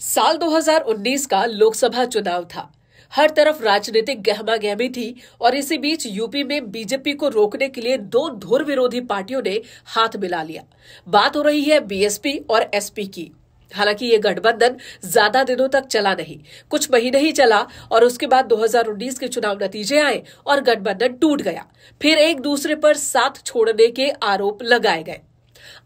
साल 2019 का लोकसभा चुनाव था। हर तरफ राजनीतिक गहमागहमी थी और इसी बीच यूपी में बीजेपी को रोकने के लिए दो धुर विरोधी पार्टियों ने हाथ मिला लिया। बात हो रही है बीएसपी और एसपी की। हालांकि ये गठबंधन ज्यादा दिनों तक चला नहीं, कुछ महीने ही चला और उसके बाद 2019 के चुनाव नतीजे आए और गठबंधन टूट गया। फिर एक दूसरे पर साथ छोड़ने के आरोप लगाए गए।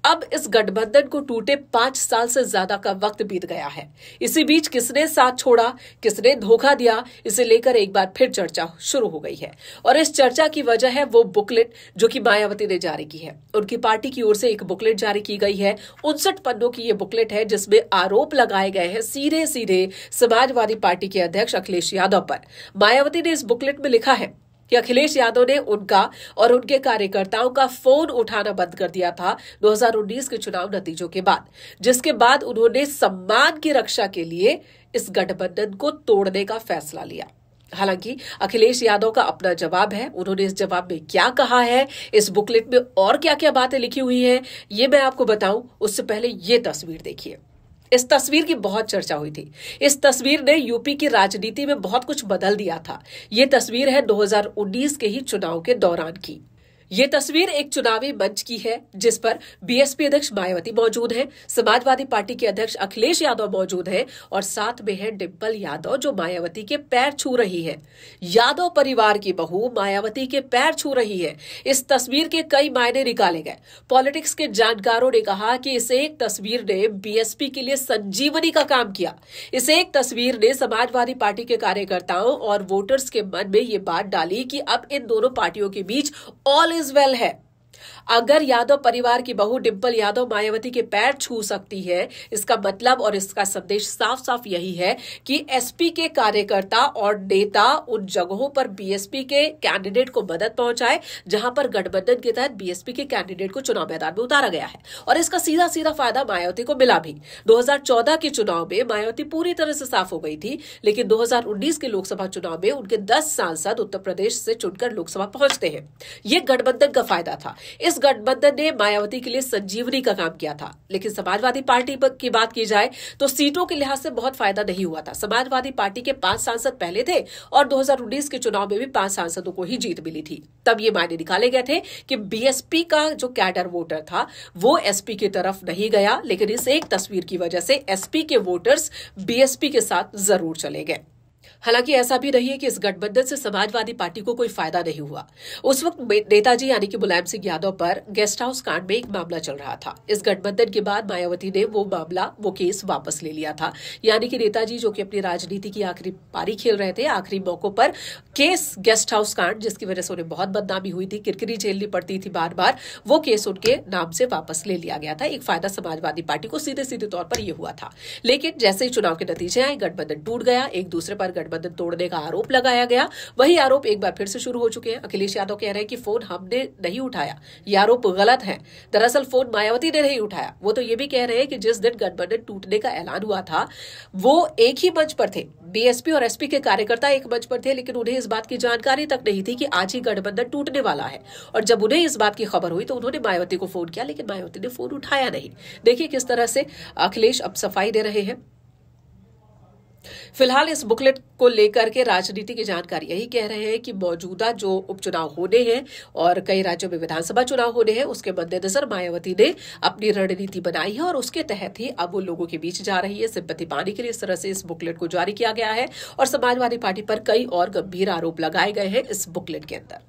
अब इस गठबंधन को टूटे 5 साल से ज्यादा का वक्त बीत गया है। इसी बीच किसने साथ छोड़ा, किसने धोखा दिया, इसे लेकर एक बार फिर चर्चा शुरू हो गई है। और इस चर्चा की वजह है वो बुकलेट जो कि मायावती ने जारी की है। उनकी पार्टी की ओर से एक बुकलेट जारी की गई है। 59 पन्नों की ये बुकलेट है जिसमें आरोप लगाए गए हैं सीधे सीधे समाजवादी पार्टी के अध्यक्ष अखिलेश यादव पर। मायावती ने इस बुकलेट में लिखा है कि अखिलेश यादव ने उनका और उनके कार्यकर्ताओं का फोन उठाना बंद कर दिया था 2019 के चुनाव नतीजों के बाद, जिसके बाद उन्होंने सम्मान की रक्षा के लिए इस गठबंधन को तोड़ने का फैसला लिया। हालांकि अखिलेश यादव का अपना जवाब है। उन्होंने इस जवाब में क्या कहा है, इस बुकलेट में और क्या क्या बातें लिखी हुई है, ये मैं आपको बताऊं उससे पहले ये तस्वीर देखिए। इस तस्वीर की बहुत चर्चा हुई थी। इस तस्वीर ने यूपी की राजनीति में बहुत कुछ बदल दिया था। ये तस्वीर है 2019 के ही चुनाव के दौरान की। ये तस्वीर एक चुनावी मंच की है जिस पर बीएसपी अध्यक्ष मायावती मौजूद है, समाजवादी पार्टी के अध्यक्ष अखिलेश यादव मौजूद है और साथ में है डिंपल यादव जो मायावती के पैर छू रही है। यादव परिवार की बहू मायावती के पैर छू रही है। इस तस्वीर के कई मायने निकाले गए। पॉलिटिक्स के जानकारों ने कहा कि इस एक तस्वीर ने बीएसपी के लिए संजीवनी का काम किया। इस एक तस्वीर ने समाजवादी पार्टी के कार्यकर्ताओं और वोटर्स के मन में ये बात डाली कि अब इन दोनों पार्टियों के बीच ऑल इज वेल है। अगर यादव परिवार की बहू डिंपल यादव मायावती के पैर छू सकती है, इसका मतलब और इसका संदेश साफ साफ यही है कि एसपी के कार्यकर्ता और नेता उन जगहों पर बीएसपी के कैंडिडेट को मदद पहुंचाए जहां पर गठबंधन के तहत बीएसपी के कैंडिडेट को चुनाव मैदान में उतारा गया है। और इसका सीधा सीधा फायदा मायावती को मिला भी। 2014 के चुनाव में मायावती पूरी तरह से साफ हो गई थी, लेकिन 2019 के लोकसभा चुनाव में उनके 10 सांसद उत्तर प्रदेश से चुनकर लोकसभा पहुंचते हैं। यह गठबंधन का फायदा था। इस गठबंधन ने मायावती के लिए संजीवनी का काम किया था। लेकिन समाजवादी पार्टी की बात की जाए तो सीटों के लिहाज से बहुत फायदा नहीं हुआ था। समाजवादी पार्टी के 5 सांसद पहले थे और 2019 के चुनाव में भी 5 सांसदों को ही जीत मिली थी। तब ये मायने निकाले गए थे कि बीएसपी का जो कैडर वोटर था वो एसपी की तरफ नहीं गया, लेकिन इस एक तस्वीर की वजह से एसपी के वोटर्स बीएसपी के साथ जरूर चले गए। हालांकि ऐसा भी नहीं है कि इस गठबंधन से समाजवादी पार्टी को कोई फायदा नहीं हुआ। उस वक्त नेताजी यानी कि मुलायम सिंह यादव पर गेस्ट हाउस कांड में एक मामला चल रहा था। इस गठबंधन के बाद मायावती ने वो केस वापस ले लिया था। यानी कि नेताजी जो कि अपनी राजनीति की आखिरी पारी खेल रहे थे, आखिरी मौकों पर केस गेस्ट हाउस कांड जिसकी वजह से उन्हें बहुत बदनामी हुई थी, किरकिरी झेलनी पड़ती थी बार बार, वो केस उनके नाम से वापस ले लिया गया था। एक फायदा समाजवादी पार्टी को सीधे सीधे तौर पर यह हुआ था। लेकिन जैसे ही चुनाव के नतीजे आए, गठबंधन टूट गया। एक दूसरे पर गठबंधन तोड़ने का आरोप लगाया गया। वही आरोप एक बार फिर से शुरू हो चुके हैं। अखिलेश यादव कह रहे हैं कि फोन हमने नहीं उठाया, यह आरोप गलत है। दरअसल फोन मायावती ने नहीं उठाया। वो तो ये भी कह रहे हैं कि जिस दिन गठबंधन टूटने का ऐलान हुआ था वो एक ही मंच पर थे। बीएसपी और एसपी के कार्यकर्ता एक मंच पर थे, लेकिन उन्हें इस बात की जानकारी तक नहीं थी कि आज ही गठबंधन टूटने वाला है। और जब उन्हें इस बात की खबर हुई तो उन्होंने मायावती को फोन किया, लेकिन मायावती ने फोन उठाया नहीं। देखिए किस तरह से अखिलेश अब सफाई दे रहे हैं। फिलहाल इस बुकलेट को लेकर के राजनीति की जानकारी यही कह रहे हैं कि मौजूदा जो उपचुनाव होने हैं और कई राज्यों में विधानसभा चुनाव होने हैं, उसके मद्देनजर मायावती ने अपनी रणनीति बनाई है और उसके तहत ही अब वो लोगों के बीच जा रही है। सिंपैथी पाने के लिए इस तरह से इस बुकलेट को जारी किया गया है और समाजवादी पार्टी पर कई और गंभीर आरोप लगाए गए हैं इस बुकलेट के अंदर।